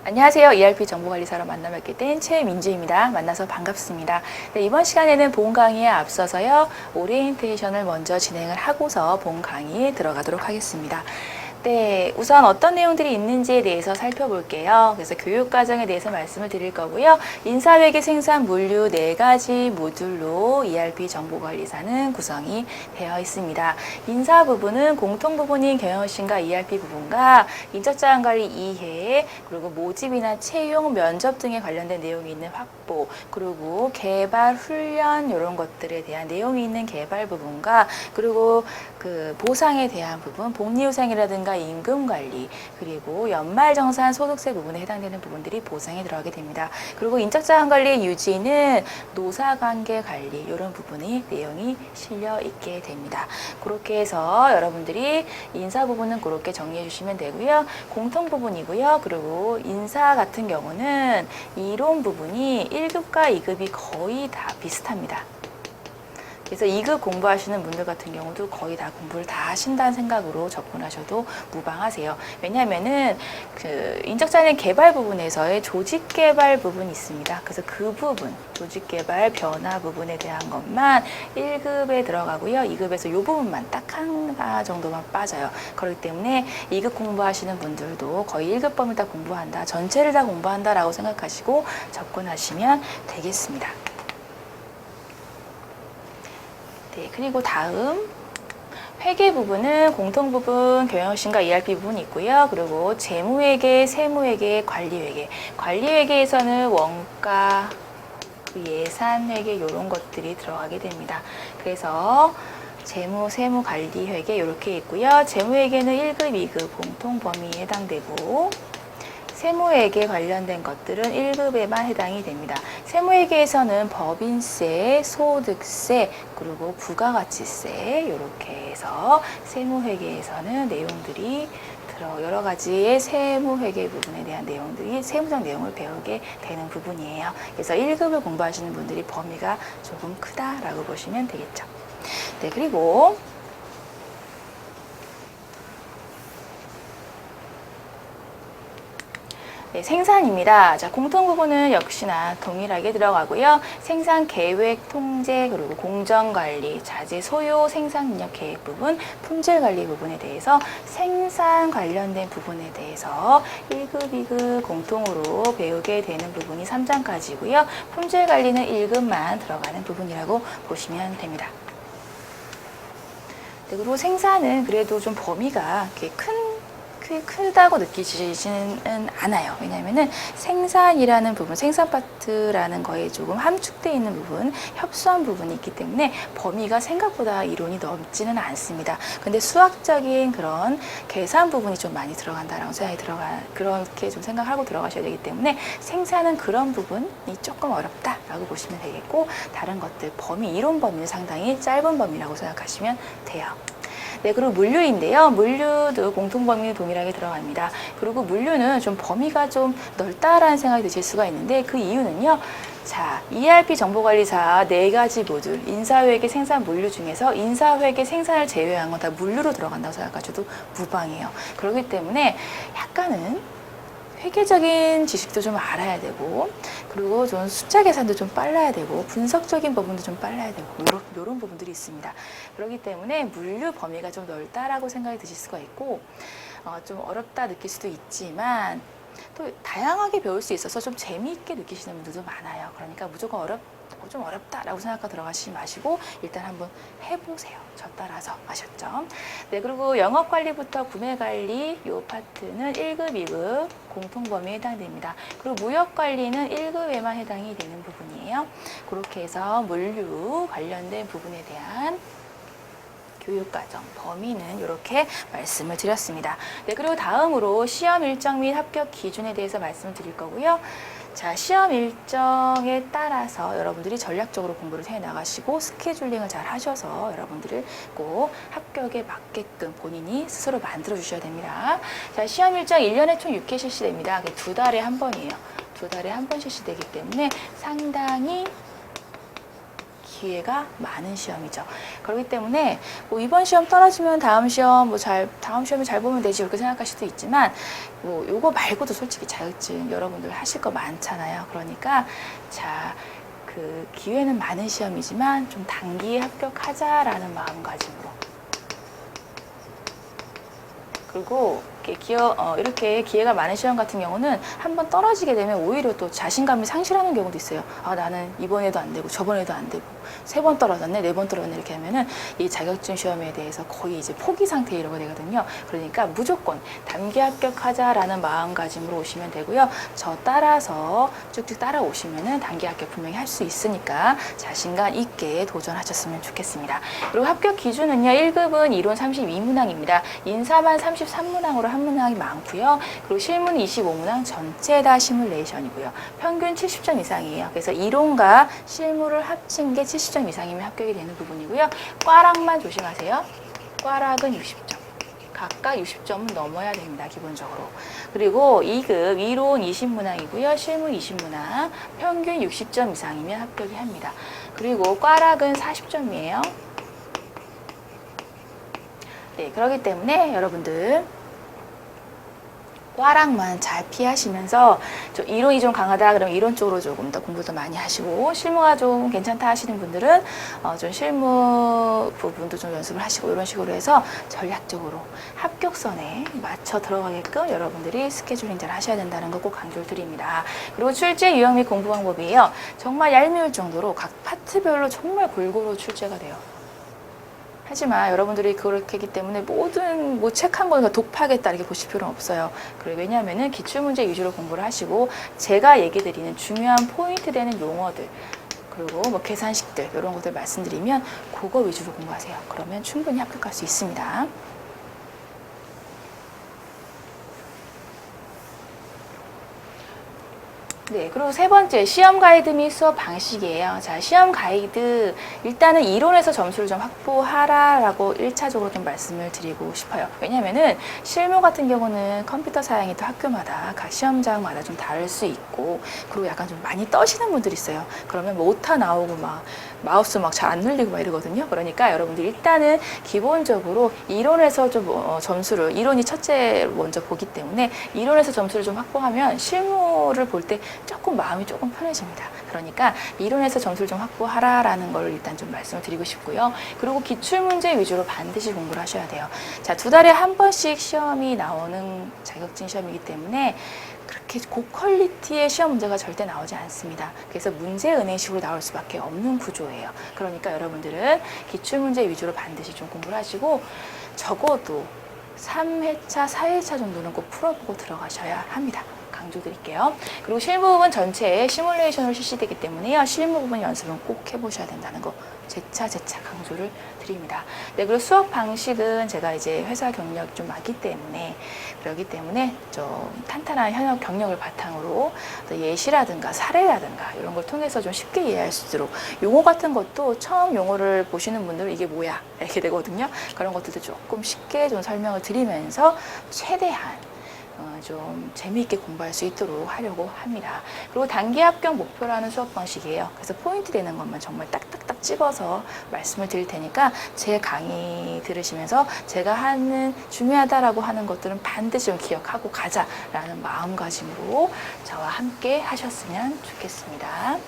안녕하세요. ERP 정보관리사로 만나뵙게 된 최민주입니다. 만나서 반갑습니다. 네, 이번 시간에는 본 강의에 앞서서요. 오리엔테이션을 먼저 진행을 하고서 본 강의에 들어가도록 하겠습니다. 네, 우선 어떤 내용들이 있는지에 대해서 살펴볼게요. 그래서 교육과정에 대해서 말씀을 드릴 거고요. 인사회계, 생산, 물류 4가지 모듈로 ERP 정보관리사는 구성이 되어 있습니다. 인사 부분은 공통 부분인 경영심과 ERP 부분과 인적자원관리 이해, 그리고 모집이나 채용, 면접 등에 관련된 내용이 있는 확보, 그리고 개발, 훈련 이런 것들에 대한 내용이 있는 개발 부분과 그리고 그 보상에 대한 부분, 복리후생이라든가 임금관리, 그리고 연말정산 소득세 부분에 해당되는 부분들이 보상에 들어가게 됩니다. 그리고 인적자원관리의 유지는 노사관계관리 이런 부분이 내용이 실려 있게 됩니다. 그렇게 해서 여러분들이 인사 부분은 그렇게 정리해 주시면 되고요. 공통 부분이고요. 그리고 인사 같은 경우는 이론 부분이 1급과 2급이 거의 다 비슷합니다. 그래서 2급 공부하시는 분들 같은 경우도 거의 다 공부를 다 하신다는 생각으로 접근하셔도 무방하세요. 왜냐하면은 그 인적자원 개발 부분에서의 조직 개발 부분이 있습니다. 그래서 그 부분, 조직 개발 변화 부분에 대한 것만 1급에 들어가고요. 2급에서 이 부분만 딱 하나 정도만 빠져요. 그렇기 때문에 2급 공부하시는 분들도 거의 1급 범위를 다 공부한다, 전체를 다 공부한다라고 생각하시고 접근하시면 되겠습니다. 네, 그리고 다음 회계 부분은 공통 부분, 경영심과 ERP 부분이 있고요. 그리고 재무회계, 세무회계, 관리회계. 관리회계에서는 원가, 예산회계 이런 것들이 들어가게 됩니다. 그래서 재무, 세무, 관리회계 이렇게 있고요. 재무회계는 1급, 2급 공통 범위에 해당되고 세무회계 관련된 것들은 1급에만 해당이 됩니다. 세무회계에서는 법인세, 소득세, 그리고 부가가치세 이렇게 해서 세무회계에서는 내용들이 여러 가지의 세무회계 부분에 대한 내용들이 세무적 내용을 배우게 되는 부분이에요. 그래서 1급을 공부하시는 분들이 범위가 조금 크다라고 보시면 되겠죠. 네, 그리고 네, 생산입니다. 자, 공통 부분은 역시나 동일하게 들어가고요. 생산 계획, 통제, 그리고 공정 관리, 자재 소요, 생산 능력 계획 부분, 품질 관리 부분에 대해서 생산 관련된 부분에 대해서 1급, 2급 공통으로 배우게 되는 부분이 3장까지고요. 품질 관리는 1급만 들어가는 부분이라고 보시면 됩니다. 네, 그리고 생산은 그래도 좀 범위가 크다고 느끼지는 않아요. 왜냐하면은 생산이라는 부분, 생산 파트라는 거에 조금 함축되어 있는 부분, 협소한 부분이 있기 때문에 범위가 생각보다 이론이 넓지는 않습니다. 근데 수학적인 그런 계산 부분이 좀 많이 들어간다라고 그렇게 좀 생각하고 들어가셔야 되기 때문에 생산은 그런 부분이 조금 어렵다라고 보시면 되겠고, 다른 것들 이론 범위는 상당히 짧은 범위라고 생각하시면 돼요. 네, 그리고 물류인데요. 물류도 공통 범위는 동일하게 들어갑니다. 그리고 물류는 좀 범위가 좀 넓다라는 생각이 드실 수가 있는데 그 이유는요. 자, ERP 정보관리사 4가지 모듈, 인사회계, 생산, 물류 중에서 인사회계, 생산을 제외한 건 다 물류로 들어간다고 생각하셔도 무방해요. 그렇기 때문에 약간은 회계적인 지식도 좀 알아야 되고, 그리고 좀 숫자 계산도 좀 빨라야 되고, 분석적인 부분도 좀 빨라야 되고, 이런 부분들이 있습니다. 그렇기 때문에 물류 범위가 좀 넓다라고 생각이 드실 수가 있고, 좀 어렵다 느낄 수도 있지만, 또 다양하게 배울 수 있어서 좀 재미있게 느끼시는 분들도 많아요. 그러니까 무조건 좀 어렵다라고 생각하고 들어가시지 마시고 일단 한번 해보세요. 저 따라서 아셨죠? 네, 그리고 영업관리부터 구매관리 이 파트는 1급, 2급 공통 범위에 해당됩니다. 그리고 무역관리는 1급에만 해당이 되는 부분이에요. 그렇게 해서 물류 관련된 부분에 대한 교육과정 범위는 이렇게 말씀을 드렸습니다. 네, 그리고 다음으로 시험 일정 및 합격 기준에 대해서 말씀을 드릴 거고요. 자, 시험 일정에 따라서 여러분들이 전략적으로 공부를 해 나가시고 스케줄링을 잘 하셔서 여러분들을 꼭 합격에 맞게끔 본인이 스스로 만들어 주셔야 됩니다. 자, 시험 일정 1년에 총 6회 실시됩니다. 2달에 한 번이에요. 2달에 한 번 실시되기 때문에 상당히 기회가 많은 시험이죠. 그렇기 때문에 뭐 이번 시험 떨어지면 다음 시험 다음 시험에 잘 보면 되지 이렇게 생각할 수도 있지만 뭐 요거 말고도 솔직히 자격증 여러분들 하실 거 많잖아요. 그러니까 자, 그 기회는 많은 시험이지만 좀 단기에 합격하자라는 마음가짐으로. 그리고 이렇게 기회가 많은 시험 같은 경우는 한번 떨어지게 되면 오히려 또 자신감이 상실하는 경우도 있어요. 아, 나는 이번에도 안 되고 저번에도 안 되고 3번 떨어졌네, 4번 떨어졌네 이렇게 하면은 이 자격증 시험에 대해서 거의 이제 포기 상태에 이르게 되거든요. 그러니까 무조건 단기 합격하자라는 마음가짐으로 오시면 되고요. 저 따라서 쭉쭉 따라오시면은 단기 합격 분명히 할 수 있으니까 자신감 있게 도전하셨으면 좋겠습니다. 그리고 합격 기준은요. 1급은 이론 32문항입니다. 인사만 33문항으로 한 문항이 많고요. 그리고 실문 25문항 전체 다 시뮬레이션이고요. 평균 70점 이상이에요. 그래서 이론과 실무를 합친 게 70점 이상이면 합격이 되는 부분이고요. 꽈락만 조심하세요. 꽈락은 60점. 각각 60점은 넘어야 됩니다. 기본적으로. 그리고 2급 이론 20문항이고요. 실무 20문항. 평균 60점 이상이면 합격이 합니다. 그리고 꽈락은 40점이에요. 네, 그렇기 때문에 여러분들 꽈락만 잘 피하시면서 좀 이론이 좀 강하다 그러면 이론 쪽으로 조금 더 공부 더 많이 하시고 실무가 좀 괜찮다 하시는 분들은 좀 실무 부분도 좀 연습을 하시고 이런 식으로 해서 전략적으로 합격선에 맞춰 들어가게끔 여러분들이 스케줄링 잘 하셔야 된다는 거 꼭 강조를 드립니다. 그리고 출제 유형 및 공부 방법이에요. 정말 얄미울 정도로 각 파트별로 정말 골고루 출제가 돼요. 하지만 여러분들이 그렇게 하기 때문에 모든 책 한 권을 독파하겠다 이렇게 보실 필요는 없어요. 왜냐하면은 기출문제 위주로 공부를 하시고 제가 얘기 드리는 중요한 포인트 되는 용어들 그리고 뭐 계산식들 이런 것들 말씀드리면 그거 위주로 공부하세요. 그러면 충분히 합격할 수 있습니다. 네, 그리고 세 번째, 시험 가이드 및 수업 방식이에요. 자, 시험 가이드, 일단은 이론에서 점수를 좀 확보하라라고 1차적으로 좀 말씀을 드리고 싶어요. 왜냐면은 실무 같은 경우는 컴퓨터 사양이 또 학교마다 각 시험장마다 좀 다를 수 있고, 그리고 약간 좀 많이 떠시는 분들이 있어요. 그러면 뭐 오타 나오고 막 마우스 막 잘 안 눌리고 막 이러거든요. 그러니까 여러분들 일단은 기본적으로 이론에서 좀 점수를, 이론이 첫째 먼저 보기 때문에 이론에서 점수를 좀 확보하면 실무를 볼 때 조금 마음이 조금 편해집니다. 그러니까 이론에서 점수를 좀 확보하라라는 걸 일단 좀 말씀을 드리고 싶고요. 그리고 기출문제 위주로 반드시 공부를 하셔야 돼요. 자, 2달에 한 번씩 시험이 나오는 자격증 시험이기 때문에 그렇게 고퀄리티의 시험 문제가 절대 나오지 않습니다. 그래서 문제 은행식으로 나올 수밖에 없는 구조예요. 그러니까 여러분들은 기출문제 위주로 반드시 좀 공부를 하시고 적어도 3회차, 4회차 정도는 꼭 풀어보고 들어가셔야 합니다. 강조드릴게요. 그리고 실무 부분 전체에 시뮬레이션으로 실시되기 때문에요. 실무 부분 연습은 꼭 해보셔야 된다는 거 재차 강조를 드립니다. 네, 그리고 수업 방식은 제가 이제 회사 경력이 좀 많기 때문에 그렇기 때문에 좀 탄탄한 현역 경력을 바탕으로 예시라든가 사례라든가 이런 걸 통해서 좀 쉽게 이해할 수 있도록 용어 같은 것도 처음 용어를 보시는 분들은 이게 뭐야 이렇게 되거든요. 그런 것들도 조금 쉽게 좀 설명을 드리면서 최대한 좀 재미있게 공부할 수 있도록 하려고 합니다. 그리고 단기 합격 목표라는 수업 방식이에요. 그래서 포인트 되는 것만 정말 딱딱딱 찍어서 말씀을 드릴 테니까 제 강의 들으시면서 제가 하는 중요하다라고 하는 것들은 반드시 좀 기억하고 가자라는 마음가짐으로 저와 함께 하셨으면 좋겠습니다.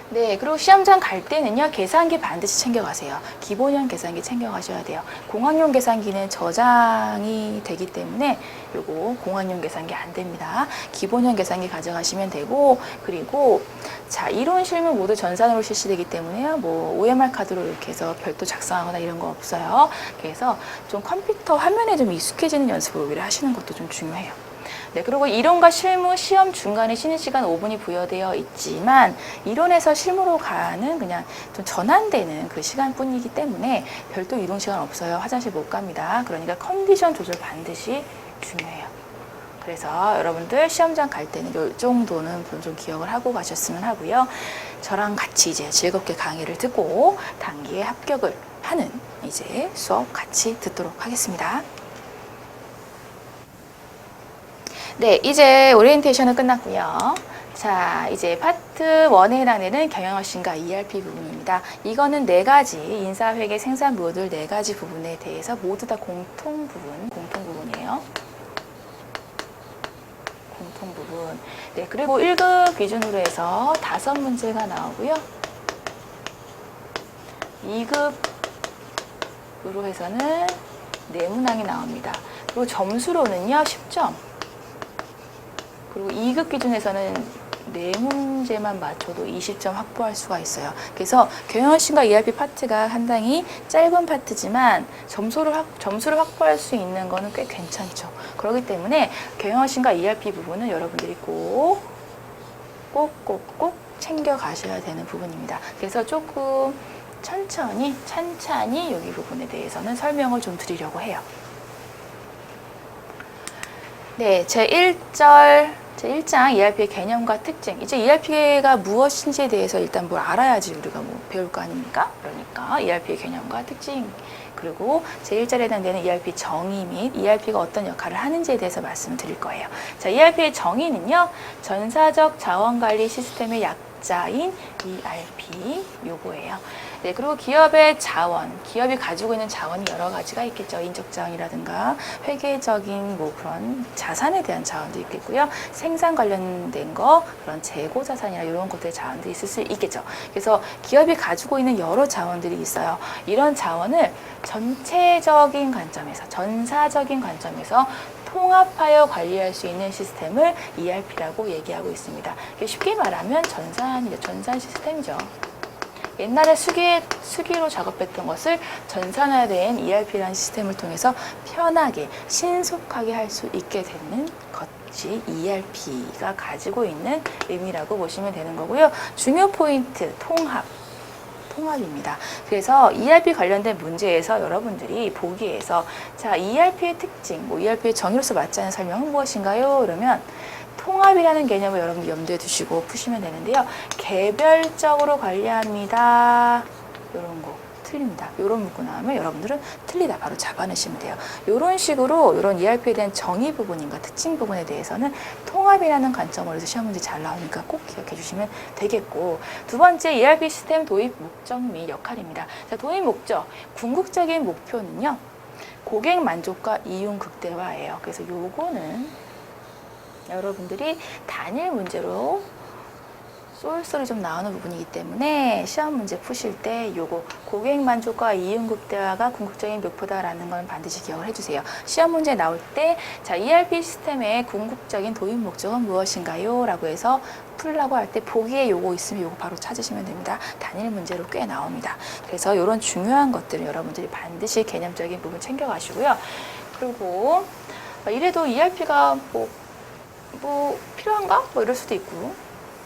네, 그리고 시험장 갈 때는요, 계산기 반드시 챙겨가세요. 기본형 계산기 챙겨가셔야 돼요. 공학용 계산기는 저장이 되기 때문에 요거 공학용 계산기 안 됩니다. 기본형 계산기 가져가시면 되고, 그리고 자, 이론 실무 모두 전산으로 실시되기 때문에요. 뭐 OMR 카드로 이렇게 해서 별도 작성하거나 이런 거 없어요. 그래서 좀 컴퓨터 화면에 좀 익숙해지는 연습을 오히려 하시는 것도 좀 중요해요. 네, 그리고 이론과 실무 시험 중간에 쉬는 시간 5분이 부여되어 있지만 이론에서 실무로 가는 그냥 좀 전환되는 그 시간뿐이기 때문에 별도 이동 시간 없어요. 화장실 못 갑니다. 그러니까 컨디션 조절 반드시 중요해요. 그래서 여러분들 시험장 갈 때는 이 정도는 좀 기억을 하고 가셨으면 하고요. 저랑 같이 이제 즐겁게 강의를 듣고 단기에 합격을 하는 이제 수업 같이 듣도록 하겠습니다. 네, 이제 오리엔테이션은 끝났고요. 자, 이제 파트 1에 해당되는 경영허신과 ERP 부분입니다. 이거는 네 가지 인사회계 생산 모듈 네 가지 부분에 대해서 모두 다 공통 부분이에요. 공통 부분. 네, 그리고 1급 기준으로 해서 5문제가 나오고요. 2급으로 해서는 4문항이 나옵니다. 그리고 점수로는요, 10점. 그리고 2급 기준에서는 4문제만 맞춰도 20점 확보할 수가 있어요. 그래서 경영허신과 ERP 파트가 상당히 짧은 파트지만 점수를 확보할 수 있는 거는 꽤 괜찮죠. 그렇기 때문에 경영허신과 ERP 부분은 여러분들이 꼭 챙겨 가셔야 되는 부분입니다. 그래서 조금 찬찬히 여기 부분에 대해서는 설명을 좀 드리려고 해요. 네, 제1장 ERP의 개념과 특징. 이제 ERP가 무엇인지에 대해서 일단 뭘 알아야지 우리가 뭐 배울 거 아닙니까? 그러니까 ERP의 개념과 특징. 그리고 제1절에 해당되는 ERP 정의 및 ERP가 어떤 역할을 하는지에 대해서 말씀을 드릴 거예요. 자, ERP의 정의는요. 전사적 자원관리 시스템의 약자인 ERP 요거예요. 네, 그리고 기업의 자원, 기업이 가지고 있는 자원이 여러 가지가 있겠죠. 인적 자원이라든가 회계적인 뭐 그런 자산에 대한 자원도 있겠고요. 생산 관련된 거, 그런 재고 자산이나 이런 것들의 자원도 있을 수 있겠죠. 그래서 기업이 가지고 있는 여러 자원들이 있어요. 이런 자원을 전체적인 관점에서, 전사적인 관점에서 통합하여 관리할 수 있는 시스템을 ERP라고 얘기하고 있습니다. 쉽게 말하면 전산 시스템이죠. 옛날에 수기로 작업했던 것을 전산화된 ERP라는 시스템을 통해서 편하게, 신속하게 할 수 있게 되는 것이 ERP가 가지고 있는 의미라고 보시면 되는 거고요. 중요 포인트, 통합입니다. 그래서 ERP 관련된 문제에서 여러분들이 보기에서 자, ERP의 특징, ERP의 정의로서 맞지 않은 설명은 무엇인가요? 그러면 통합이라는 개념을 여러분들 염두에 두시고 푸시면 되는데요. 개별적으로 관리합니다. 이런 거 틀립니다. 이런 문구 나오면 여러분들은 틀리다 바로 잡아내시면 돼요. 이런 식으로 이런 ERP에 대한 정의 부분인가 특징 부분에 대해서는 통합이라는 관점으로 해서 시험 문제 잘 나오니까 꼭 기억해 주시면 되겠고, 두 번째 ERP 시스템 도입 목적 및 역할입니다. 자, 도입 목적, 궁극적인 목표는요. 고객 만족과 이윤 극대화예요. 그래서 요거는 여러분들이 단일 문제로 쏠쏠이 좀 나오는 부분이기 때문에 시험 문제 푸실 때 요거 고객 만족과 이윤 극대화가 궁극적인 목표다라는 건 반드시 기억을 해주세요. 시험 문제 나올 때 자, ERP 시스템의 궁극적인 도입 목적은 무엇인가요? 라고 해서 풀라고 할 때 보기에 요거 있으면 요거 바로 찾으시면 됩니다. 단일 문제로 꽤 나옵니다. 그래서 이런 중요한 것들을 여러분들이 반드시 개념적인 부분 챙겨가시고요. 그리고 이래도 ERP가 뭐 필요한가? 뭐 이럴 수도 있고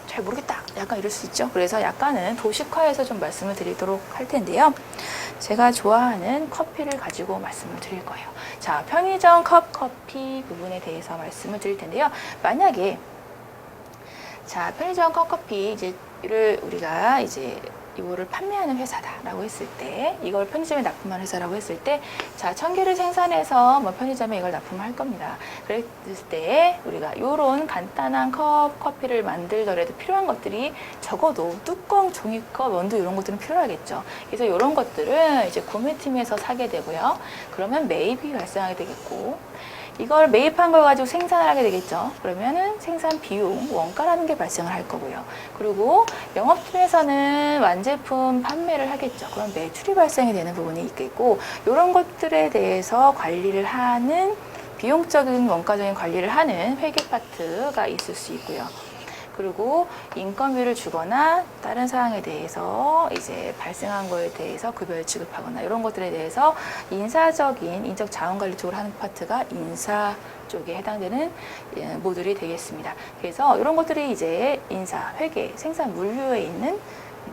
잘 모르겠다. 약간 이럴 수 있죠. 그래서 약간은 도식화해서 좀 말씀을 드리도록 할 텐데요. 제가 좋아하는 커피를 가지고 말씀을 드릴 거예요. 자, 편의점 컵 커피 부분에 대해서 말씀을 드릴 텐데요. 만약에 자, 편의점 컵 커피 이제를 우리가 이거를 판매하는 회사다라고 했을 때, 이걸 편의점에 납품하는 회사라고 했을 때, 자, 1000개를 생산해서 뭐 편의점에 이걸 납품할 겁니다. 그랬을 때 우리가 이런 간단한 커피를 만들더라도 필요한 것들이 적어도 뚜껑, 종이컵, 원두 이런 것들은 필요하겠죠. 그래서 이런 것들은 이제 구매팀에서 사게 되고요. 그러면 매입이 발생하게 되겠고, 이걸 매입한 걸 가지고 생산을 하게 되겠죠. 그러면은 생산 비용, 원가라는 게 발생을 할 거고요. 그리고 영업팀에서는 완제품 판매를 하겠죠. 그럼 매출이 발생이 되는 부분이 있겠고, 이런 것들에 대해서 관리를 하는 비용적인 원가적인 관리를 하는 회계 파트가 있을 수 있고요. 그리고 인건비를 주거나 다른 사항에 대해서 이제 발생한 거에 대해서 급여를 지급하거나 이런 것들에 대해서 인사적인 인적 자원 관리 쪽을 하는 파트가 인사 쪽에 해당되는 모듈이 되겠습니다. 그래서 이런 것들이 이제 인사, 회계, 생산 물류에 있는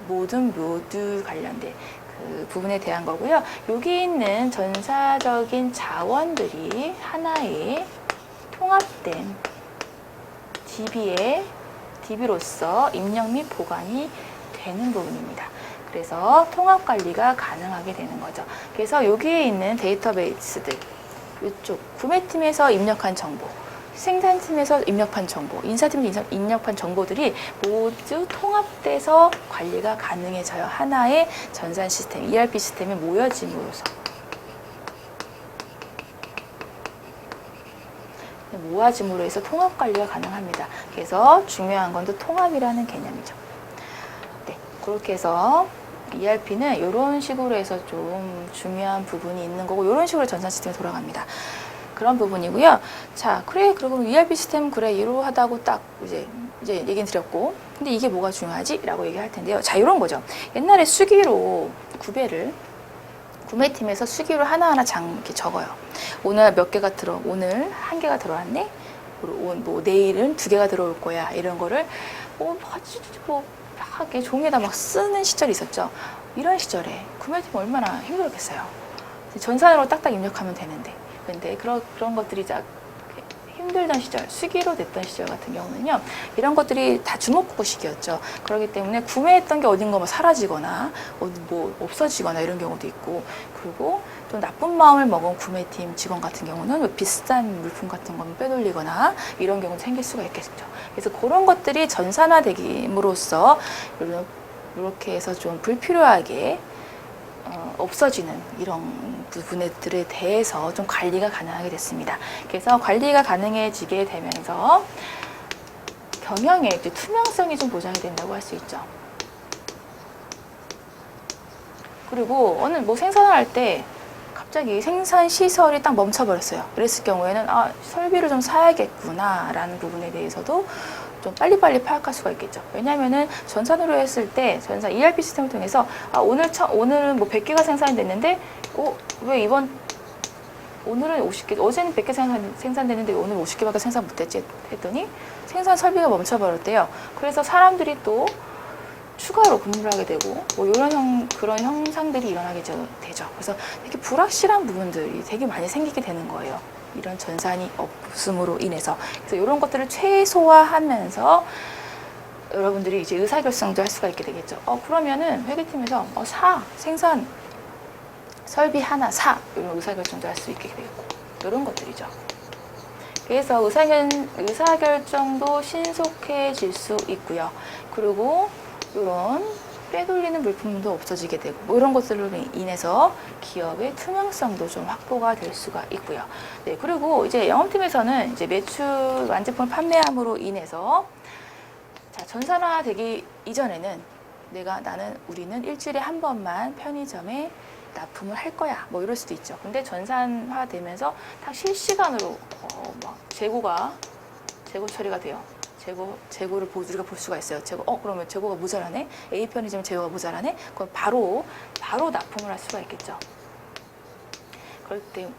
모든 모듈 관련된 그 부분에 대한 거고요. 여기 있는 전사적인 자원들이 하나의 통합된 DB로서 입력 및 보관이 되는 부분입니다. 그래서 통합 관리가 가능하게 되는 거죠. 그래서 여기에 있는 데이터베이스들, 이쪽 구매팀에서 입력한 정보, 생산팀에서 입력한 정보, 인사팀에서 입력한 정보들이 모두 통합돼서 관리가 가능해져요. 하나의 전산 시스템, ERP 시스템이 모여짐으로써. 모아짐으로 해서 통합 관리가 가능합니다. 그래서 중요한 건 또 통합이라는 개념이죠. 네, 그렇게 해서 ERP는 이런 식으로 해서 좀 중요한 부분이 있는 거고, 이런 식으로 전산 시스템이 돌아갑니다. 그런 부분이고요. 자, 그래, 그리고 ERP 시스템 그래 이러하다고 딱 이제 얘기는 드렸고, 근데 이게 뭐가 중요하지? 라고 얘기할 텐데요. 자, 이런 거죠. 옛날에 수기로 구매팀에서 수기로 하나하나 이렇게 적어요. 오늘 몇 개가 오늘 한 개가 들어왔네? 뭐 내일은 2개가 들어올 거야. 이런 거를 막 이렇게 종이에다 막 쓰는 시절이 있었죠. 이런 시절에 구매팀 얼마나 힘들었겠어요. 전산으로 딱딱 입력하면 되는데. 근데 그런 것들이 힘들던 시절, 수기로 됐던 시절 같은 경우는요, 이런 것들이 다 주먹구구식이었죠. 그렇기 때문에 구매했던 게 어딘가 뭐 사라지거나 뭐 없어지거나 이런 경우도 있고, 그리고 또 나쁜 마음을 먹은 구매팀 직원 같은 경우는 뭐 비싼 물품 같은 거 빼돌리거나 이런 경우도 생길 수가 있겠죠. 그래서 그런 것들이 전산화됨으로써 이렇게 해서 좀 불필요하게 없어지는 이런 부분들에 대해서 좀 관리가 가능하게 됐습니다. 그래서 관리가 가능해지게 되면서 경영의 투명성이 좀 보장이 된다고 할 수 있죠. 그리고 어느 뭐 생산을 할 때 갑자기 생산 시설이 딱 멈춰버렸어요. 그랬을 경우에는 설비를 좀 사야겠구나 라는 부분에 대해서도 좀 빨리빨리 파악할 수가 있겠죠. 왜냐하면은 전산으로 했을 때 전산 ERP 시스템을 통해서 오늘은 뭐 100개가 생산이 됐는데 왜 오늘은 50개, 어제는 100개 생산됐는데 오늘 50개밖에 생산 못했지 했더니 생산 설비가 멈춰버렸대요. 그래서 사람들이 또 추가로 근무를 하게 되고 뭐 이런 그런 현상들이 일어나게 되죠. 그래서 이렇게 불확실한 부분들이 되게 많이 생기게 되는 거예요. 이런 전산이 없음으로 인해서. 그래서 이런 것들을 최소화하면서 여러분들이 이제 의사결정도 할 수가 있게 되겠죠. 그러면은 회계팀에서 생산 설비 하나 이런 의사결정도 할 수 있게 되겠고, 이런 것들이죠. 그래서 의사결정도 신속해질 수 있고요. 그리고 이런 빼돌리는 물품도 없어지게 되고, 뭐 이런 것들로 인해서 기업의 투명성도 좀 확보가 될 수가 있고요. 네, 그리고 이제 영업팀에서는 이제 매출 완제품을 판매함으로 인해서 전산화되기 이전에는 우리는 일주일에 한 번만 편의점에 납품을 할 거야. 뭐 이럴 수도 있죠. 근데 전산화되면서 딱 실시간으로 재고 처리가 돼요. 재고를 우리가 볼 수가 있어요. 그러면 재고가 모자라네? A 편의점 재고가 모자라네? 그럼 바로 납품을 할 수가 있겠죠.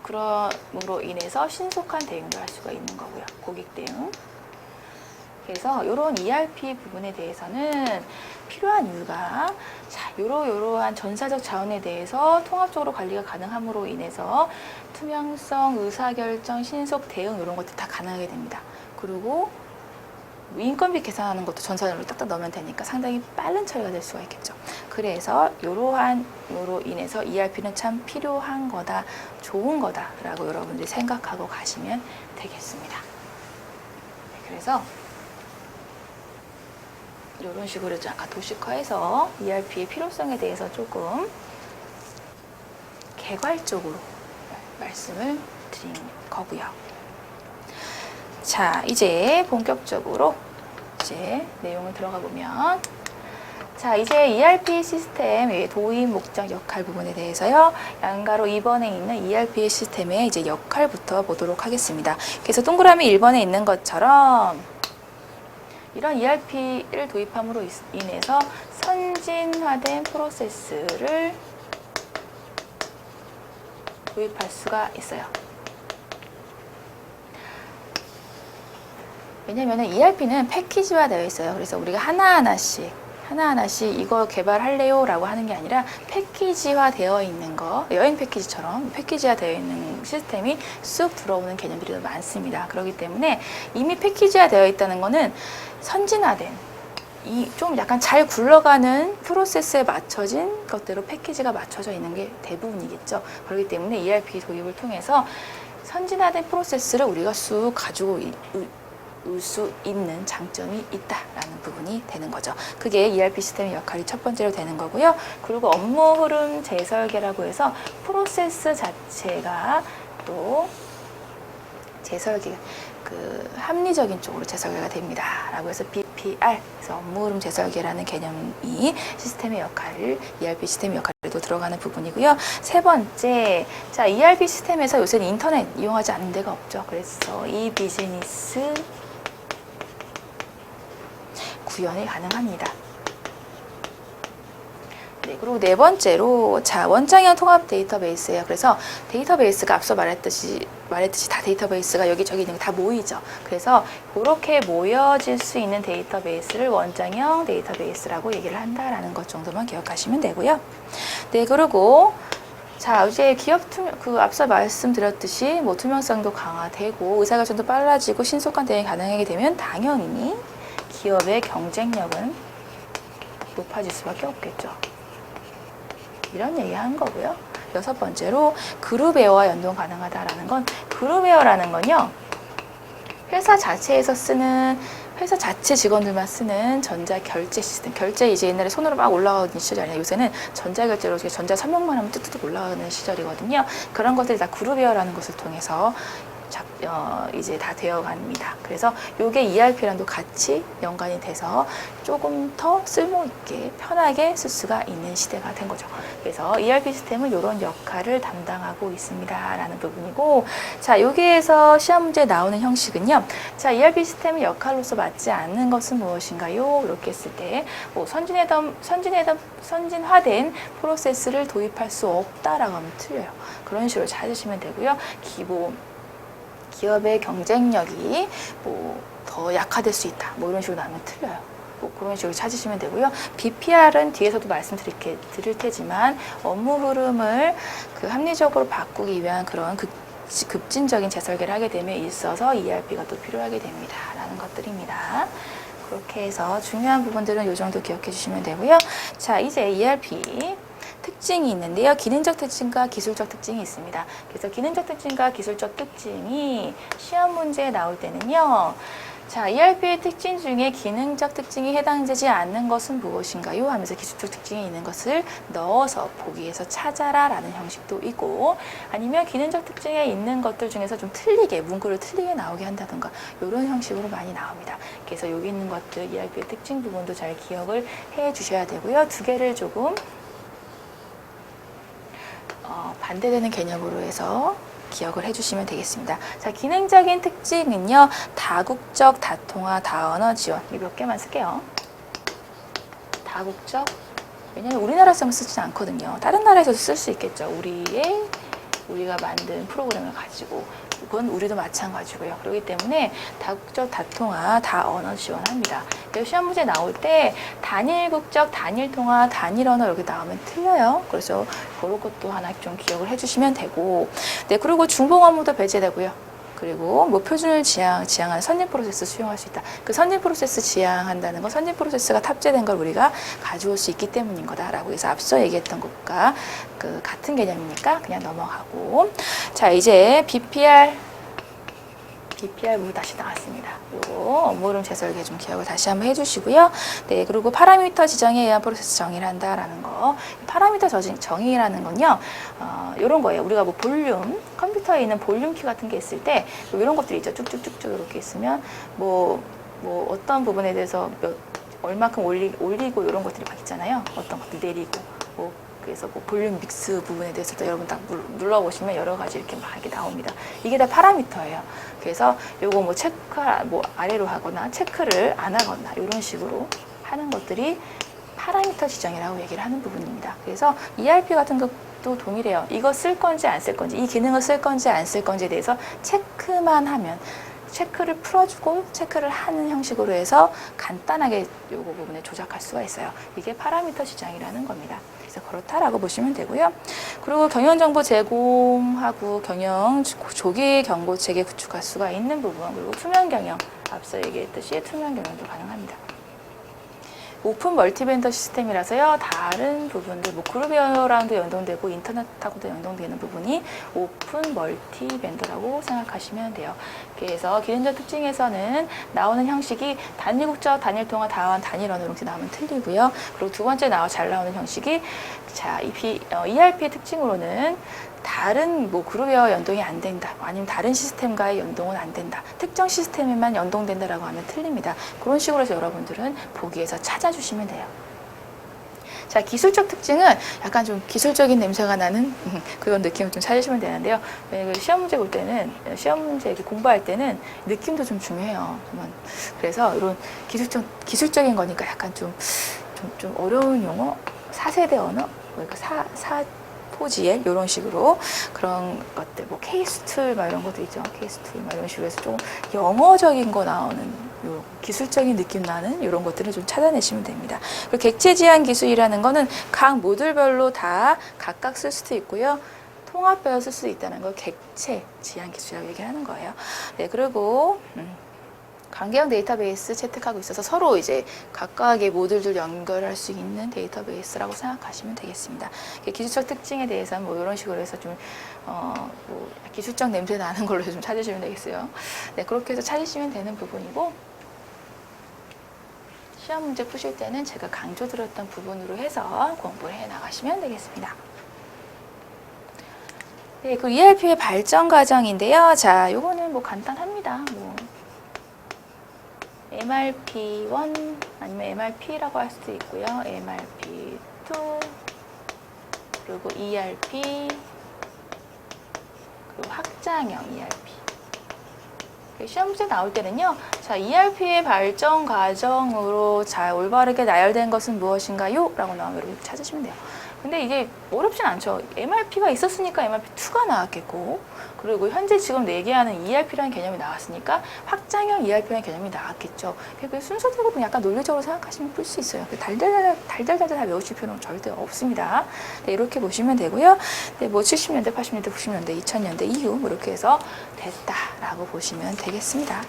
그럼으로 인해서 신속한 대응도 할 수가 있는 거고요. 고객 대응. 그래서 이런 ERP 부분에 대해서는 필요한 이유가 이러한 전사적 자원에 대해서 통합적으로 관리가 가능함으로 인해서 투명성, 의사결정, 신속 대응 이런 것들 다 가능하게 됩니다. 그리고 인건비 계산하는 것도 전산으로 딱딱 넣으면 되니까 상당히 빠른 처리가 될 수가 있겠죠. 그래서 이로 인해서 ERP는 참 필요한 거다, 좋은 거다라고 여러분들이 생각하고 가시면 되겠습니다. 그래서 이런 식으로 약간 도식화해서 ERP의 필요성에 대해서 조금 개괄적으로 말씀을 드린 거고요. 자, 이제 본격적으로 내용을 들어가 보면, 이제 ERP 시스템의 도입 목적 역할 부분에 대해서요. 양가로 2번에 있는 ERP 시스템의 이제 역할부터 보도록 하겠습니다. 그래서 동그라미 1번에 있는 것처럼 이런 ERP를 도입함으로 인해서 선진화된 프로세스를 도입할 수가 있어요. 왜냐하면 ERP는 패키지화 되어 있어요. 그래서 우리가 하나하나씩 이거 개발할래요? 라고 하는 게 아니라 패키지화 되어 있는 거, 여행 패키지처럼 패키지화 되어 있는 시스템이 쑥 들어오는 개념들이 많습니다. 그렇기 때문에 이미 패키지화 되어 있다는 거는 선진화된, 좀 약간 잘 굴러가는 프로세스에 맞춰진 것대로 패키지가 맞춰져 있는 게 대부분이겠죠. 그렇기 때문에 ERP 도입을 통해서 선진화된 프로세스를 우리가 쑥 가지고 올 수 있는 장점이 있다라는 부분이 되는 거죠. 그게 ERP 시스템의 역할이 첫 번째로 되는 거고요. 그리고 업무 흐름 재설계라고 해서 프로세스 자체가 또 재설계, 합리적인 쪽으로 재설계가 됩니다. 라고 해서 BPR, 그래서 업무 흐름 재설계라는 개념이 시스템의 역할을, ERP 시스템의 역할에도 들어가는 부분이고요. 세 번째, 자, ERP 시스템에서 요새는 인터넷 이용하지 않는 데가 없죠. 그래서 이 비즈니스 구현이 가능합니다. 네, 그리고 네 번째로, 자, 원장형 통합 데이터베이스예요. 그래서 데이터베이스가 앞서 말했듯이 다 데이터베이스가 여기저기 있는 게 다 모이죠. 그래서 그렇게 모여질 수 있는 데이터베이스를 원장형 데이터베이스라고 얘기를 한다라는 것 정도만 기억하시면 되고요. 네, 그리고 자, 이제 기업 투명, 앞서 말씀드렸듯이 뭐 투명성도 강화되고 의사결정도 빨라지고 신속한 대응이 가능하게 되면 당연히 기업의 경쟁력은 높아질 수밖에 없겠죠. 이런 얘기 하는 거고요. 여섯 번째로 그룹웨어와 연동 가능하다라는 건, 그룹웨어라는 건요, 회사 자체에서 쓰는, 회사 자체 직원들만 쓰는 전자결제 시스템. 결제 이제 옛날에 손으로 막 올라가는 시절이 아니라 요새는 전자결제로 전자 서명만 하면 뚝뚝뚝 올라가는 시절이거든요. 그런 것들이 다 그룹웨어라는 것을 통해서 이제 다 되어 갑니다. 그래서 요게 ERP랑도 같이 연관이 돼서 조금 더 쓸모있게 편하게 쓸 수가 있는 시대가 된 거죠. 그래서 ERP 시스템은 이런 역할을 담당하고 있습니다 라는 부분이고, 자, 여기에서 시험 문제에 나오는 형식은요, 자, ERP 시스템의 역할로서 맞지 않는 것은 무엇인가요? 이렇게 했을 때 뭐 선진화된 프로세스를 도입할 수 없다라고 하면 틀려요. 그런 식으로 찾으시면 되고요. 기업의 경쟁력이 뭐 더 약화될 수 있다. 뭐 이런 식으로 나오면 틀려요. 뭐 그런 식으로 찾으시면 되고요. BPR은 뒤에서도 드릴 테지만 업무 흐름을 합리적으로 바꾸기 위한 그런 급진적인 재설계를 하게 됨에 있어서 ERP가 또 필요하게 됩니다. 라는 것들입니다. 그렇게 해서 중요한 부분들은 이 정도 기억해 주시면 되고요. 자, 이제 ERP 특징이 있는데요. 기능적 특징과 기술적 특징이 있습니다. 그래서 기능적 특징과 기술적 특징이 시험 문제에 나올 때는요. 자, ERP의 특징 중에 기능적 특징이 해당되지 않는 것은 무엇인가요? 하면서 기술적 특징이 있는 것을 넣어서 보기에서 찾아라 라는 형식도 있고, 아니면 기능적 특징에 있는 것들 중에서 좀 틀리게, 문구를 틀리게 나오게 한다던가 이런 형식으로 많이 나옵니다. 그래서 여기 있는 것들 ERP의 특징 부분도 잘 기억을 해 주셔야 되고요. 두 개를 조금 반대되는 개념으로 해서 기억을 해주시면 되겠습니다. 자, 기능적인 특징은요, 다국적, 다통화, 다언어 지원. 이 몇 개만 쓸게요. 다국적. 왜냐면 우리나라에서만 쓰지 않거든요. 다른 나라에서도 쓸 수 있겠죠. 우리가 만든 프로그램을 가지고. 그건 우리도 마찬가지고요. 그렇기 때문에 다국적, 다통화, 다언어 지원합니다. 시험 문제 나올 때 단일국적, 단일통화, 단일언어 이렇게 나오면 틀려요. 그래서 그런 것도 하나 좀 기억을 해주시면 되고, 네, 그리고 중복 업무도 배제되고요. 그리고 뭐 표준을 지향하는 선진 프로세스 수용할 수 있다. 그 선진 프로세스 지향한다는 건 선진 프로세스가 탑재된 걸 우리가 가져올 수 있기 때문인 거다라고 해서 앞서 얘기했던 것과 같은 개념이니까 그냥 넘어가고, 자, 이제 BPR 부분 다시 나왔습니다. 요거 업무 흐름 재설계 좀 기억을 다시 한번 해주시고요. 네, 그리고 파라미터 지정에 의한 프로세스 정의를 한다라는 거. 파라미터 정의라는 건요, 이런 거예요. 우리가 뭐 볼륨, 컴퓨터에 있는 볼륨 키 같은 게 있을 때 이런 것들이 있죠. 쭉쭉쭉쭉 이렇게 있으면 뭐 어떤 부분에 대해서 얼마큼 올리고 이런 것들이 막 있잖아요. 어떤 것들 내리고 그래서 뭐 볼륨 믹스 부분에 대해서도 여러분 딱 눌러보시면 여러 가지 이렇게 막 이렇게 나옵니다. 이게 다 파라미터예요. 그래서 요거 뭐 아래로 하거나 체크를 안 하거나 이런 식으로 하는 것들이 파라미터 지정이라고 얘기를 하는 부분입니다. 그래서 ERP 같은 것도 동일해요. 이거 쓸 건지 안 쓸 건지, 이 기능을 쓸 건지 안 쓸 건지에 대해서 체크만 하면, 체크를 풀어주고 체크를 하는 형식으로 해서 간단하게 요거 부분에 조작할 수가 있어요. 이게 파라미터 지정이라는 겁니다. 그래서 그렇다라고 보시면 되고요. 그리고 경영정보 제공하고 조기 경고 체계 구축할 수가 있는 부분, 그리고 투명 경영, 앞서 얘기했듯이 투명 경영도 가능합니다. 오픈 멀티벤더 시스템이라서요. 다른 부분들, 뭐 그룹웨어랑도 연동되고 인터넷하고도 연동되는 부분이 오픈 멀티벤더라고 생각하시면 돼요. 그래서 기능적 특징에서는 나오는 형식이 단일 국적, 단일 통화, 단일 언어 이렇게 나오면 틀리고요. 그리고 두 번째 잘 나오는 형식이 자, ERP의 특징으로는 다른 뭐 그룹웨어 연동이 안 된다, 아니면 다른 시스템과의 연동은 안 된다, 특정 시스템에만 연동된다라고 하면 틀립니다. 그런 식으로 해서 여러분들은 보기에서 찾아주시면 돼요. 자, 기술적 특징은 약간 좀 기술적인 냄새가 나는 그런 느낌을 좀 찾으시면 되는데요. 시험 문제 볼 때는, 시험 문제 공부할 때는 느낌도 좀 중요해요. 그래서 이런 기술적인 거니까 약간 좀 어려운 용어, 4세대 언어, 그러니까 포지엘 이런 식으로 그런 것들, 뭐 케이스툴 막 이런 것도 있죠. 케이스툴 막 이런 식으로 해서 좀 영어적인 거 나오는 요 기술적인 느낌 나는 이런 것들을 좀 찾아내시면 됩니다. 그리고 객체 지향 기술이라는 거는 각 모듈별로 다 각각 쓸 수도 있고요. 통합되어 쓸 수 있다는 걸 객체 지향 기술이라고 얘기하는 거예요. 네, 그리고 관계형 데이터베이스 채택하고 있어서 서로 이제 각각의 모듈들 연결할 수 있는 데이터베이스라고 생각하시면 되겠습니다. 기술적 특징에 대해서는 뭐 이런 식으로 해서 좀 뭐 기술적 냄새 나는 걸로 좀 찾으시면 되겠어요. 네, 그렇게 해서 찾으시면 되는 부분이고, 시험 문제 푸실 때는 제가 강조드렸던 부분으로 해서 공부를 해 나가시면 되겠습니다. 네, 그 ERP의 발전 과정인데요. 자, 요거는 뭐 간단합니다. 뭐 MRP1 아니면 MRP라고 할 수도 있고요. MRP2 그리고 ERP 그리고 확장형 ERP. 시험 문제 나올 때는요. 자, ERP의 발전 과정으로 잘 올바르게 나열된 것은 무엇인가요? 라고 나오면 여러분 찾으시면 돼요. 근데 이게 어렵진 않죠. MRP가 있었으니까 MRP2가 나왔겠고, 그리고 현재 지금 얘기하는 ERP라는 개념이 나왔으니까 확장형 ERP라는 개념이 나왔겠죠. 그 순서대로 약간 논리적으로 생각하시면 풀 수 있어요. 달달달 다 외우실 필요는 절대 없습니다. 네, 이렇게 보시면 되고요. 네, 뭐 70년대, 80년대, 90년대, 2000년대 이후 뭐 이렇게 해서 됐다라고 보시면 되겠습니다.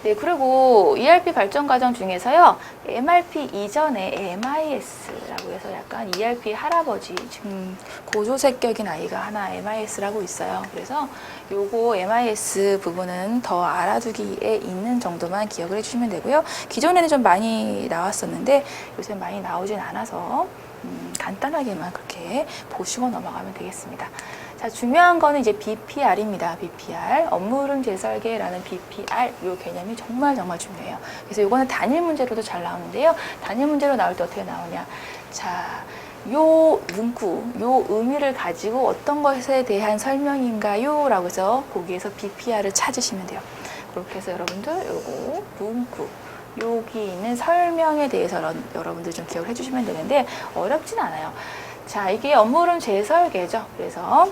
네, 그리고 ERP 발전 과정 중에서요, MRP 이전에 MIS라고 해서 약간 ERP 할아버지, 지금 고조색격인 아이가 하나 MIS라고 있어요. 그래서 요거 MIS 부분은 더 알아두기에 있는 정도만 기억을 해주시면 되고요. 기존에는 좀 많이 나왔었는데 요새 많이 나오진 않아서 간단하게만 그렇게 보시고 넘어가면 되겠습니다. 자, 중요한 거는 이제 BPR입니다. BPR, 업무 흐름 재설계라는 BPR, 요 개념이 정말 중요해요. 그래서 요거는 단일 문제로도 잘 나오는데요. 단일 문제로 나올 때 어떻게 나오냐. 자, 요 문구, 요 의미를 가지고 어떤 것에 대한 설명인가요? 라고 해서 거기에서 BPR을 찾으시면 돼요. 그렇게 해서 여러분들 요거 문구, 여기 있는 설명에 대해서 여러분들 좀 기억을 해주시면 되는데 어렵진 않아요. 자, 이게 업무 흐름 재설계죠. 그래서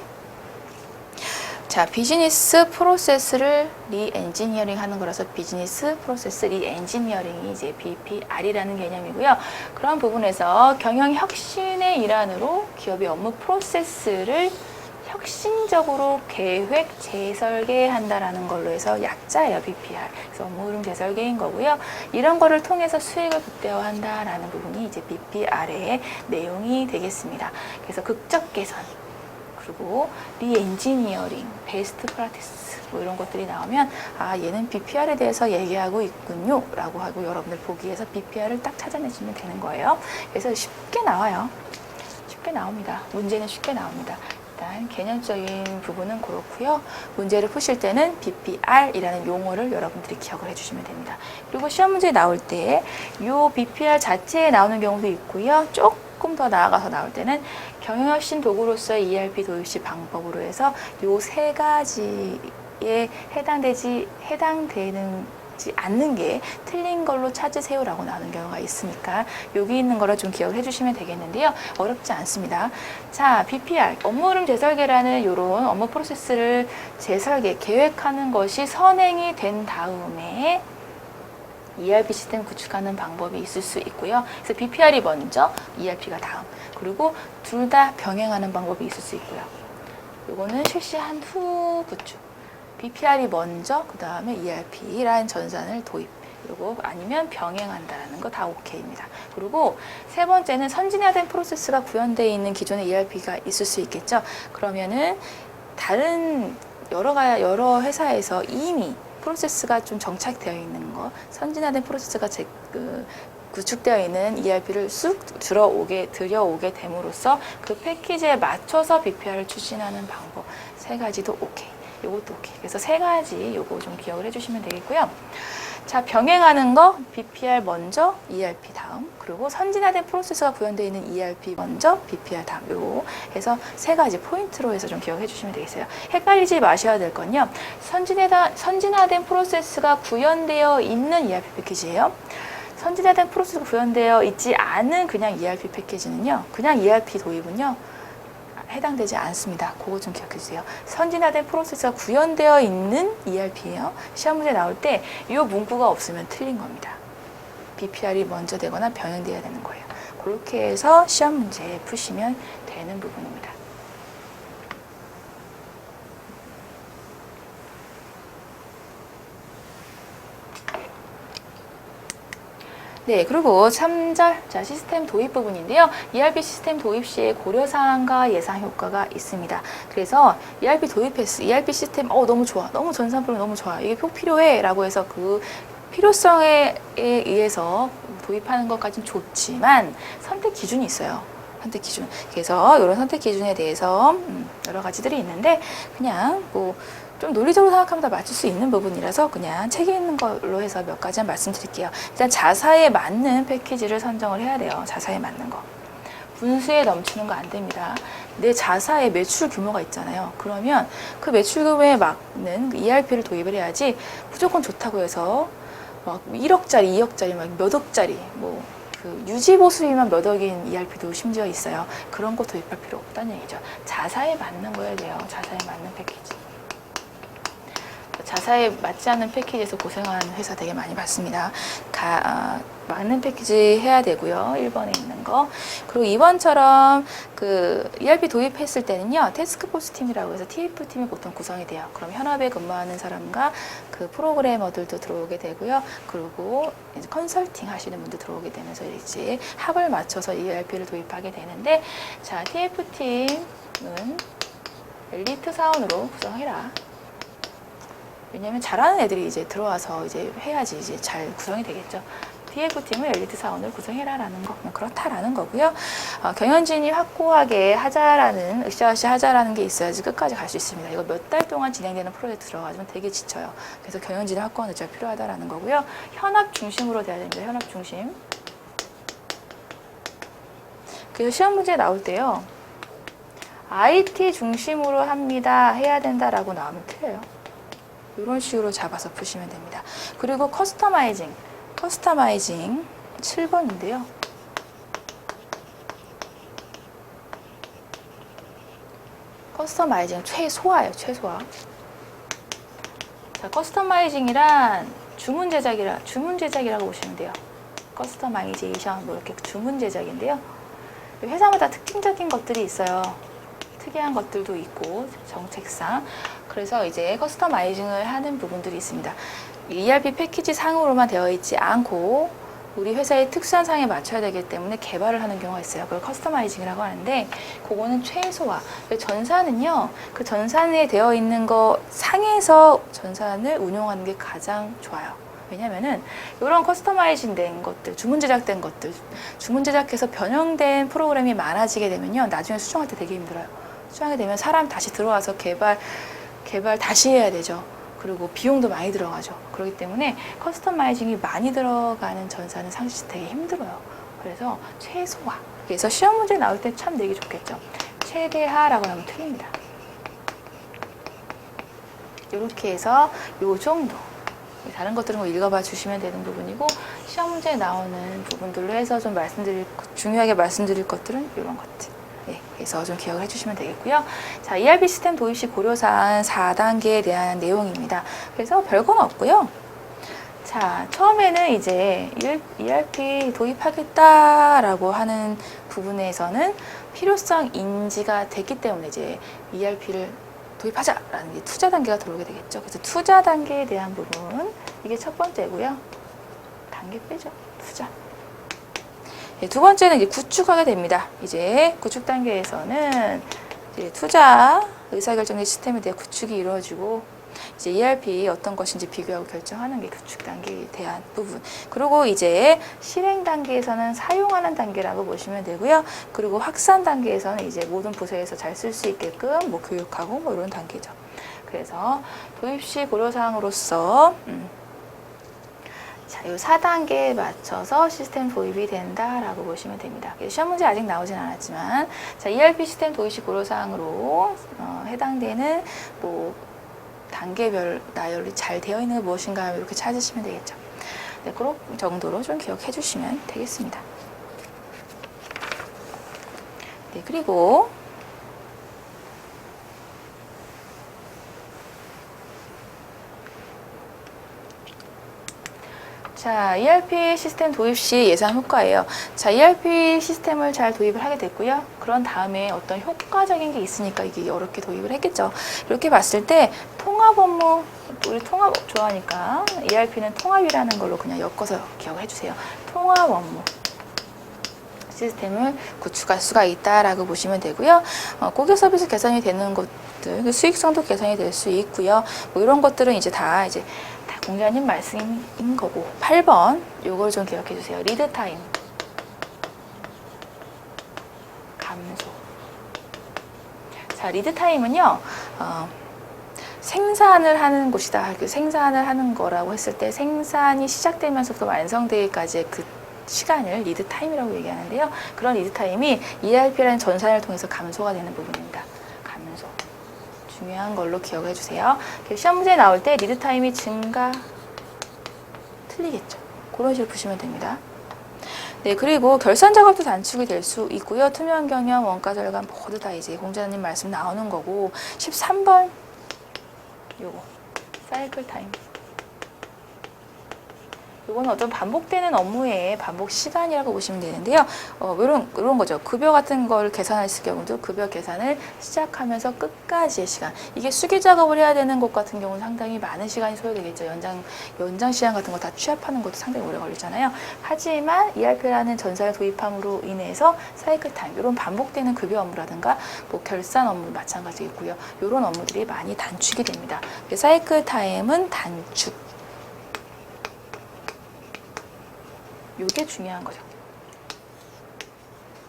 자, 비즈니스 프로세스를 리엔지니어링 하는 거라서 비즈니스 프로세스 리엔지니어링이 이제 BPR이라는 개념이고요. 그런 부분에서 경영 혁신의 일환으로 기업의 업무 프로세스를 혁신적으로 계획 재설계한다라는 걸로 해서 약자예요, BPR. 그래서 업무 흐름 재설계인 거고요. 이런 거를 통해서 수익을 극대화한다라는 부분이 이제 BPR의 내용이 되겠습니다. 그래서 극적 개선, 그리고 리엔지니어링, 베스트 프랙티스 뭐 이런 것들이 나오면 아, 얘는 BPR에 대해서 얘기하고 있군요 라고 하고 여러분들 보기에서 BPR을 딱 찾아내시면 되는 거예요. 그래서 쉽게 나와요. 쉽게 나옵니다. 문제는 쉽게 나옵니다. 일단 개념적인 부분은 그렇고요. 문제를 푸실 때는 BPR이라는 용어를 여러분들이 기억을 해주시면 됩니다. 그리고 시험 문제 나올 때 이 BPR 자체에 나오는 경우도 있고요. 조금 더 나아가서 나올 때는 경영혁신 도구로서의 ERP 도입 시 방법으로 해서 요 세 가지에 해당되는지 않는 게 틀린 걸로 찾으세요라고 나오는 경우가 있으니까 여기 있는 거를 좀 기억을 해주시면 되겠는데요. 어렵지 않습니다. 자, BPR, 업무 흐름 재설계라는 이런 업무 프로세스를 계획하는 것이 선행이 된 다음에 ERP 시스템 구축하는 방법이 있을 수 있고요. 그래서 BPR이 먼저, ERP가 다음. 그리고 둘 다 병행하는 방법이 있을 수 있고요. 요거는 실시한 후 구축. BPR이 먼저, 그 다음에 ERP라는 전산을 도입. 그리고 아니면 병행한다라는 거 다 오케이입니다. 그리고 세 번째는 선진화된 프로세스가 구현되어 있는 기존의 ERP가 있을 수 있겠죠. 그러면은 다른 여러 회사에서 이미 프로세스가 좀 정착되어 있는 거, 선진화된 프로세스가 구축되어 있는 ERP를 쑥 들여오게 됨으로써 그 패키지에 맞춰서 BPR을 추진하는 방법 세 가지도 오케이. 요것도 오케이. 그래서 세 가지 요거 좀 기억을 해주시면 되겠고요. 자, 병행하는 거 BPR 먼저, ERP 다음, 그리고 선진화된 프로세스가 구현되어 있는 ERP 먼저, BPR 다음. 요 해서 세 가지 포인트로 해서 좀 기억해 주시면 되겠어요. 헷갈리지 마셔야 될 건요. 선진화된 프로세스가 구현되어 있는 ERP 패키지예요. 선진화된 프로세스가 구현되어 있지 않은 그냥 ERP 패키지는요. 그냥 ERP 도입은요. 해당되지 않습니다. 그거 좀 기억해 주세요. 선진화된 프로세스가 구현되어 있는 ERP예요. 시험 문제 나올 때 이 문구가 없으면 틀린 겁니다. BPR이 먼저 되거나 병행되어야 되는 거예요. 그렇게 해서 시험 문제 푸시면 되는 부분입니다. 네, 그리고 3절, 자, 시스템 도입 부분인데요. ERP 시스템 도입 시에 고려사항과 예상 효과가 있습니다. 그래서 ERP 도입했어. ERP 시스템, 너무 좋아. 너무 전산 프로그램 너무 좋아. 이게 꼭 필요해. 라고 해서 그 필요성에 의해서 도입하는 것까지는 좋지만 선택 기준이 있어요. 선택 기준. 그래서 이런 선택 기준에 대해서 여러 가지들이 있는데 그냥 뭐 좀 논리적으로 생각하면 다 맞출 수 있는 부분이라서 그냥 책에 있는 걸로 해서 몇 가지만 말씀드릴게요. 일단 자사에 맞는 패키지를 선정을 해야 돼요. 자사에 맞는 거. 분수에 넘치는 거 안 됩니다. 내 자사의 매출 규모가 있잖아요. 그러면 그 매출 규모에 맞는 ERP를 도입을 해야지 무조건 좋다고 해서 막 1억짜리, 2억짜리, 막 몇 억짜리, 뭐 그 유지 보수비만 몇 억인 ERP도 심지어 있어요. 그런 거 도입할 필요 없다는 얘기죠. 자사에 맞는 거여야 돼요. 자사에 맞는 패키지. 자사에 맞지 않는 패키지에서 고생하는 회사 되게 많이 봤습니다. 맞는 패키지 해야 되고요. 1번에 있는 거. 그리고 2번처럼 그 ERP 도입했을 때는요. 태스크포스 팀이라고 해서 TF팀이 보통 구성이 돼요. 그럼 현업에 근무하는 사람과 그 프로그래머들도 들어오게 되고요. 그리고 이제 컨설팅 하시는 분도 들어오게 되면서 이제 합을 맞춰서 ERP를 도입하게 되는데, 자, TF팀은 엘리트 사원으로 구성해라. 왜냐면 잘하는 애들이 이제 들어와서 이제 해야지 이제 잘 구성이 되겠죠. TF팀을 엘리트 사원을 구성해라라는 거, 그냥 그렇다라는 거고요. 경영진이 확고하게 하자라는, 으쌰으쌰 하자라는 게 있어야지 끝까지 갈 수 있습니다. 이거 몇 달 동안 진행되는 프로젝트 들어가지면 되게 지쳐요. 그래서 경영진이 확고한 의지가 필요하다라는 거고요. 현업 중심으로 돼야 됩니다. 현업 중심. 그래서 시험 문제 나올 때요. IT 중심으로 합니다. 해야 된다라고 나오면 틀려요. 이런 식으로 잡아서 푸시면 됩니다. 그리고 커스터마이징 7번인데요. 커스터마이징 최소화예요. 최소화. 자, 커스터마이징이란 주문 제작이라고 보시면 돼요. 커스터마이제이션 뭐 이렇게 주문 제작인데요. 회사마다 특징적인 것들이 있어요. 특이한 것들도 있고 정책상. 그래서 이제 커스터마이징을 하는 부분들이 있습니다. ERP 패키지 상으로만 되어 있지 않고 우리 회사의 특수한 상에 맞춰야 되기 때문에 개발을 하는 경우가 있어요. 그걸 커스터마이징이라고 하는데, 그거는 최소화. 전산은요, 그 전산에 되어 있는 거 상에서 전산을 운용하는 게 가장 좋아요. 왜냐면은 이런 커스터마이징 된 것들, 주문 제작된 것들, 주문 제작해서 변형된 프로그램이 많아지게 되면요, 나중에 수정할 때 되게 힘들어요. 수정하게 되면 사람 다시 들어와서 개발 다시 해야 되죠. 그리고 비용도 많이 들어가죠. 그렇기 때문에 커스터마이징이 많이 들어가는 전사는 사실 되게 힘들어요. 그래서 최소화. 그래서 시험 문제 나올 때 참 되게 좋겠죠. 최대화라고 하면 틀립니다. 이렇게 해서 요 정도. 다른 것들은 뭐 읽어봐 주시면 되는 부분이고, 시험 문제에 나오는 부분들로 해서 좀 중요하게 말씀드릴 것들은 이런 것들. 네, 그래서 좀 기억을 해주시면 되겠고요. 자, ERP 시스템 도입 시 고려사항 4단계에 대한 내용입니다. 그래서 별건 없고요. 자, 처음에는 이제 ERP 도입하겠다라고 하는 부분에서는 필요성 인지가 됐기 때문에 이제 ERP를 도입하자라는 게 투자 단계가 들어오게 되겠죠. 그래서 투자 단계에 대한 부분, 이게 첫 번째고요. 단계 빼죠. 투자. 네, 두 번째는 이제 구축하게 됩니다. 이제 구축 단계에서는 이제 투자 의사결정 시스템에 대한 구축이 이루어지고 이제 ERP 어떤 것인지 비교하고 결정하는 게 구축 단계에 대한 부분. 그리고 이제 실행 단계에서는 사용하는 단계라고 보시면 되고요. 그리고 확산 단계에서는 이제 모든 부서에서 잘 쓸 수 있게끔 뭐 교육하고 뭐 이런 단계죠. 그래서 도입 시 고려사항으로서 자, 이 4단계에 맞춰서 시스템 도입이 된다라고 보시면 됩니다. 시험 문제 아직 나오진 않았지만, 자, ERP 시스템 도입 시 고려사항으로 해당되는 뭐 단계별 나열이 잘 되어 있는 게 무엇인가 이렇게 찾으시면 되겠죠. 네, 그런 정도로 좀 기억해 주시면 되겠습니다. 네, 그리고 자, ERP 시스템 도입 시 예상 효과예요. 자, ERP 시스템을 잘 도입을 하게 됐고요. 그런 다음에 어떤 효과적인 게 있으니까 이게 어렵게 도입을 했겠죠. 이렇게 봤을 때 통합 업무, 우리 통합 좋아하니까 ERP는 통합이라는 걸로 그냥 엮어서 기억을 해주세요. 통합 업무 시스템을 구축할 수가 있다라고 보시면 되고요. 고객 서비스 개선이 되는 것들, 수익성도 개선이 될 수 있고요. 뭐 이런 것들은 이제 다 공자님 말씀인 거고. 8번 요걸 좀 기억해 주세요. 리드 타임 감소. 자, 리드 타임은요. 생산을 하는 곳이다. 생산을 하는 거라고 했을 때 생산이 시작되면서부터 완성되기까지의 그 시간을 리드 타임이라고 얘기하는데요. 그런 리드 타임이 ERP라는 전산을 통해서 감소가 되는 부분입니다. 감소. 중요한 걸로 기억해 주세요. 시험 문제 나올 때 리드 타임이 증가 틀리겠죠. 그런 식으로 보시면 됩니다. 네, 그리고 결산 작업도 단축이 될 수 있고요. 투명 경영, 원가 절감 모두 다 이제 공자님 말씀 나오는 거고. 13번 요거 사이클 타임. 이거는 어떤 반복되는 업무의 반복 시간이라고 보시면 되는데요. 이런 거죠. 급여 같은 걸 계산했을 경우도 급여 계산을 시작하면서 끝까지의 시간. 이게 수기 작업을 해야 되는 것 같은 경우는 상당히 많은 시간이 소요되겠죠. 연장 시간 같은 거 다 취합하는 것도 상당히 오래 걸리잖아요. 하지만 ERP라는 전사를 도입함으로 인해서 사이클 타임, 이런 반복되는 급여 업무라든가 뭐 결산 업무 마찬가지겠고요. 이런 업무들이 많이 단축이 됩니다. 사이클 타임은 단축. 이게 중요한 거죠.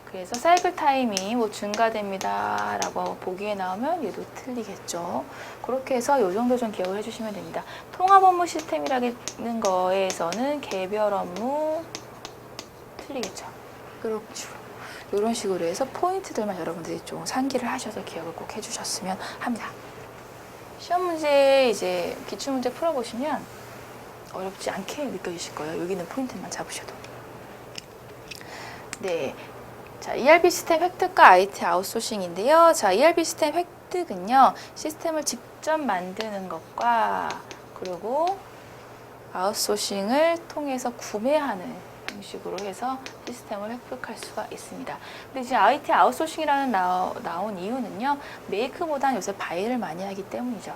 그래서 사이클 타임이 뭐 증가됩니다 라고 보기에 나오면 얘도 틀리겠죠. 그렇게 해서 이 정도 좀 기억을 해주시면 됩니다. 통합 업무 시스템이라는 거에서는 개별 업무 틀리겠죠. 이런 식으로 해서 포인트들만 여러분들이 좀 상기를 하셔서 기억을 꼭 해주셨으면 합니다. 시험 문제 이제 기출문제 풀어보시면 어렵지 않게 느껴지실 거예요. 여기는 포인트만 잡으셔도. 네. 자, ERP 시스템 획득과 IT 아웃소싱인데요. 자, ERP 시스템 획득은요, 시스템을 직접 만드는 것과 그리고 아웃소싱을 통해서 구매하는 형식으로 해서 시스템을 획득할 수가 있습니다. 근데 이제 IT 아웃소싱이라는 나온 이유는요, 메이크보다는 요새 바이를 많이 하기 때문이죠.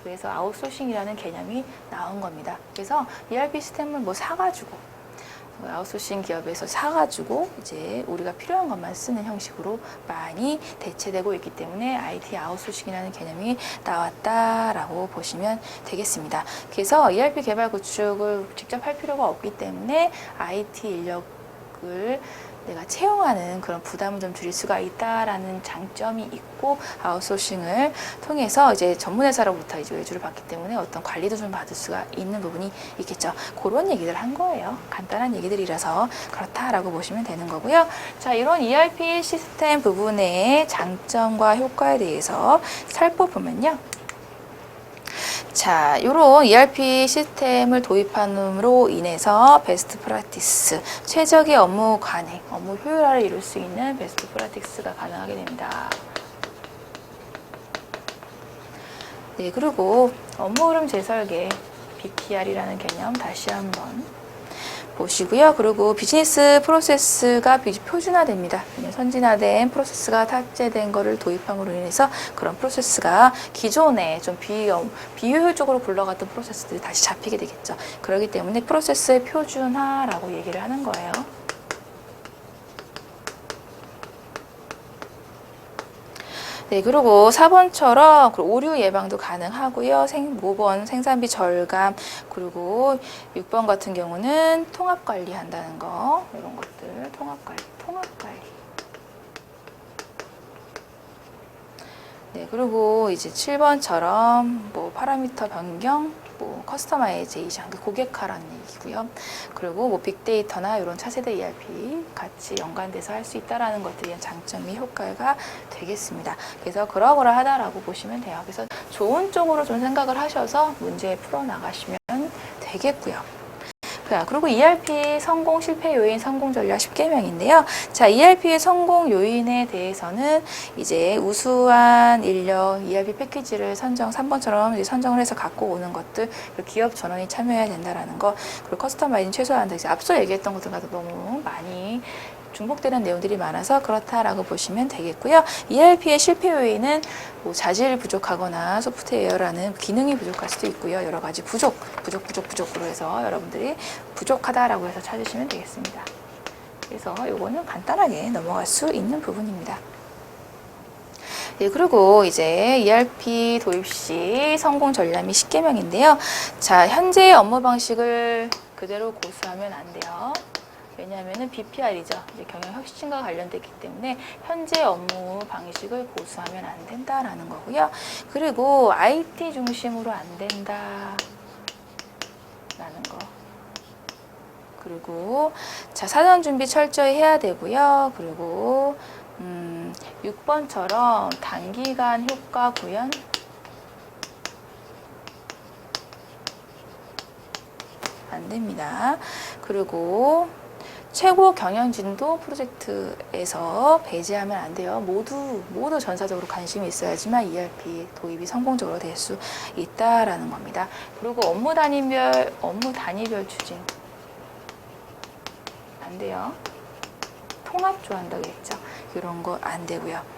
그래서 아웃소싱이라는 개념이 나온 겁니다. 그래서 ERP 시스템을 뭐 사가지고 아웃소싱 기업에서 사가지고 이제 우리가 필요한 것만 쓰는 형식으로 많이 대체되고 있기 때문에 IT 아웃소싱이라는 개념이 나왔다라고 보시면 되겠습니다. 그래서 ERP 개발 구축을 직접 할 필요가 없기 때문에 IT 인력을 내가 채용하는 그런 부담을 좀 줄일 수가 있다라는 장점이 있고, 아웃소싱을 통해서 이제 전문회사로부터 이제 외주를 받기 때문에 어떤 관리도 좀 받을 수가 있는 부분이 있겠죠. 그런 얘기들 한 거예요. 간단한 얘기들이라서 그렇다라고 보시면 되는 거고요. 자, 이런 ERP 시스템 부분의 장점과 효과에 대해서 살펴보면요. 자, 이런 ERP 시스템을 도입함으로 인해서 베스트 프랙티스, 최적의 업무 관행, 업무 효율화를 이룰 수 있는 베스트 프랙티스가 가능하게 됩니다. 네, 그리고 업무 흐름 재설계, BPR이라는 개념 다시 한번 보시고요. 그리고 비즈니스 프로세스가 표준화됩니다. 선진화된 프로세스가 탑재된 거를 도입함으로 인해서 그런 프로세스가 기존에 좀 비효율적으로 굴러갔던 프로세스들이 다시 잡히게 되겠죠. 그렇기 때문에 프로세스의 표준화라고 얘기를 하는 거예요. 네, 그리고 4번처럼 오류 예방도 가능하고요. 5번 생산비 절감, 그리고 6번 같은 경우는 통합 관리한다는 거, 이런 것들, 통합 관리. 네, 그리고 이제 7번처럼 뭐 파라미터 변경, 뭐 커스터마이제이션, 고객화라는 얘기고요. 그리고 뭐 빅데이터나 이런 차세대 ERP 같이 연관돼서 할 수 있다라는 것들이 장점이 효과가 되겠습니다. 그래서 그러그러하다라고 보시면 돼요. 그래서 좋은 쪽으로 좀 생각을 하셔서 문제 풀어 나가시면 되겠고요. 그리고 ERP 성공 실패 요인 성공 전략 10개명인데요. 자, ERP의 성공 요인에 대해서는 이제 우수한 인력 ERP 패키지를 3번처럼 선정을 해서 갖고 오는 것들, 그리고 기업 전원이 참여해야 된다라는 거, 그리고 커스터마이징 최소화한다. 이제 앞서 얘기했던 것들과도 너무 많이 중복되는 내용들이 많아서 그렇다라고 보시면 되겠고요. ERP의 실패 요인은 뭐 자질이 부족하거나 소프트웨어라는 기능이 부족할 수도 있고요. 여러 가지 부족으로 해서 여러분들이 부족하다라고 해서 찾으시면 되겠습니다. 그래서 요거는 간단하게 넘어갈 수 있는 부분입니다. 네, 그리고 이제 ERP 도입 시 성공 전략이 10개명인데요. 자, 현재의 업무 방식을 그대로 고수하면 안 돼요. 왜냐하면 BPR이죠. 이제 경영 혁신과 관련되기 때문에 현재 업무 방식을 고수하면 안 된다라는 거고요. 그리고 IT 중심으로 안 된다라는 거. 그리고 자, 사전 준비 철저히 해야 되고요. 그리고 6번처럼 단기간 효과 구현 안 됩니다. 그리고 최고 경영진도 프로젝트에서 배제하면 안 돼요. 모두 전사적으로 관심이 있어야지만 ERP 도입이 성공적으로 될 수 있다라는 겁니다. 그리고 업무 단위별 추진 안 돼요. 통합 좋아한다고 했죠. 이런 거 안 되고요.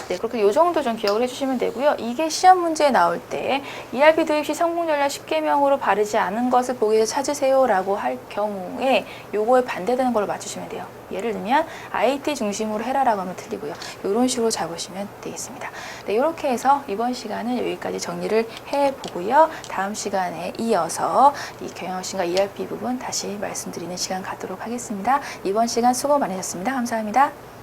네, 그렇게 요 정도 좀 기억을 해주시면 되고요. 이게 시험 문제에 나올 때 ERP 도입 시 성공 전략 10개명으로 바르지 않은 것을 보기에서 찾으세요 라고 할 경우에 요거에 반대되는 걸로 맞추시면 돼요. 예를 들면 IT 중심으로 해라라고 하면 틀리고요. 이런 식으로 잡으시면 되겠습니다. 네, 이렇게 해서 이번 시간은 여기까지 정리를 해보고요. 다음 시간에 이어서 이 경영혁신과 ERP 부분 다시 말씀드리는 시간 갖도록 하겠습니다. 이번 시간 수고 많으셨습니다. 감사합니다.